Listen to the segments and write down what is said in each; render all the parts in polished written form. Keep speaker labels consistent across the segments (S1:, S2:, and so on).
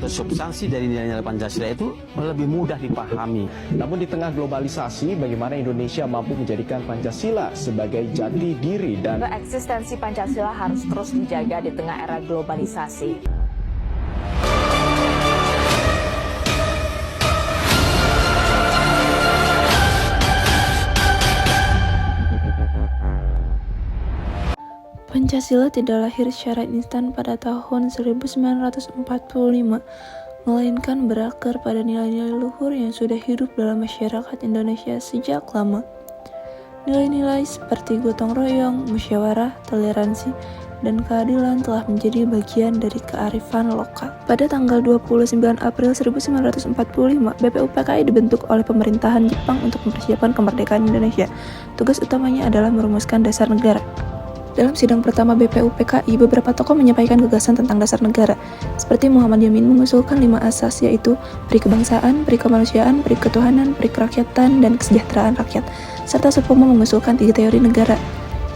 S1: atau substansi dari nilai-nilai Pancasila itu lebih mudah dipahami.
S2: Namun di tengah globalisasi, bagaimana Indonesia mampu menjadikan Pancasila sebagai jati diri dan
S3: eksistensi Pancasila harus terus dijaga di tengah era globalisasi.
S4: Pancasila tidak lahir secara instan pada tahun 1945, melainkan berakar pada nilai-nilai luhur yang sudah hidup dalam masyarakat Indonesia sejak lama. Nilai-nilai seperti gotong royong, musyawarah, toleransi, dan keadilan telah menjadi bagian dari kearifan lokal. Pada tanggal 29 April 1945, BPUPKI dibentuk oleh pemerintahan Jepang untuk mempersiapkan kemerdekaan Indonesia. Tugas utamanya adalah merumuskan dasar negara. Dalam sidang pertama BPUPKI, beberapa tokoh menyampaikan gagasan tentang dasar negara, seperti Muhammad Yamin mengusulkan 5 asas, yaitu peri kebangsaan, peri kemanusiaan, peri ketuhanan, peri kerakyatan, dan kesejahteraan rakyat, serta Supomo mengusulkan 3 teori negara,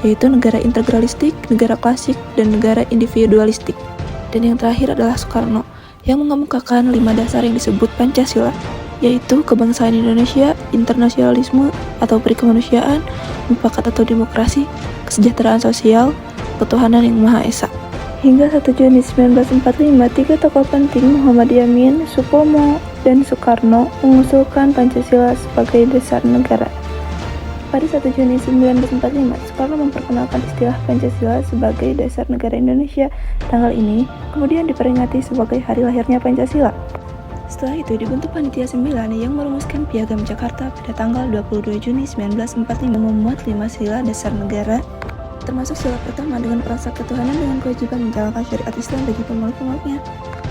S4: yaitu negara integralistik, negara klasik, dan negara individualistik. Dan yang terakhir adalah Soekarno, yang mengemukakan 5 dasar yang disebut Pancasila, yaitu kebangsaan Indonesia, internasionalisme atau peri kemanusiaan, mufakat atau demokrasi, kesejahteraan sosial, ketuhanan yang Maha Esa. Hingga 1 Juni 1945, 3 tokoh penting Muhammad Yamin, Supomo, dan Soekarno mengusulkan Pancasila sebagai dasar negara. Pada 1 Juni 1945, Soekarno memperkenalkan istilah Pancasila sebagai dasar negara Indonesia. Tanggal ini kemudian diperingati sebagai hari lahirnya Pancasila. Setelah itu dibentuk Panitia 9 yang merumuskan Piagam Jakarta pada tanggal 22 Juni 1945, memuat 5 sila dasar negara, termasuk sila pertama dengan perasa ketuhanan dengan kewajiban menjalankan syariat Islam bagi pemeluk-pemeluknya.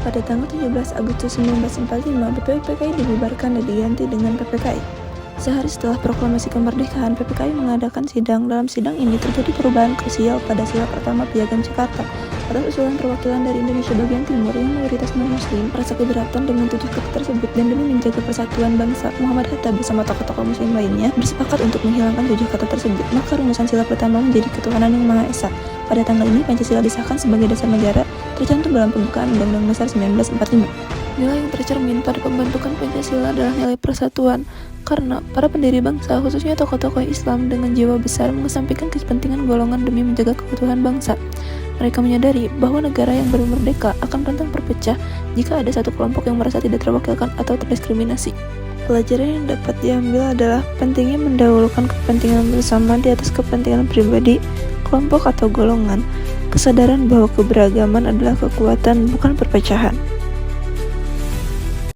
S4: Pada tanggal 17 Agustus 1945, BPUPKI dibubarkan dan diganti dengan PPKI. Sehari setelah proklamasi kemerdekaan, PPKI mengadakan sidang. Dalam sidang ini terjadi perubahan krusial pada sila pertama Piagam Jakarta. Atas usulan perwakilan dari Indonesia bagian timur yang mayoritas non-muslim merasa keberatan dengan 7 kata tersebut, dan demi menjaga persatuan bangsa, Muhammad Hatta bersama tokoh-tokoh muslim lainnya bersepakat untuk menghilangkan 7 kata tersebut. Maka rumusan sila pertama menjadi ketuhanan yang Maha Esa. Pada tanggal ini Pancasila disahkan sebagai dasar negara, tercantum dalam pembukaan Undang-Undang Dasar 1945. Nilai yang tercermin pada pembentukan Pancasila adalah nilai persatuan, karena para pendiri bangsa, khususnya tokoh-tokoh Islam, dengan jiwa besar mengesampingkan kepentingan golongan demi menjaga keutuhan bangsa. Mereka menyadari bahwa negara yang baru merdeka akan rentan terpecah jika ada satu kelompok yang merasa tidak terwakilkan atau terdiskriminasi. Pelajaran yang dapat diambil adalah pentingnya mendahulukan kepentingan bersama di atas kepentingan pribadi, kelompok atau golongan. Kesadaran bahwa keberagaman adalah kekuatan, bukan perpecahan.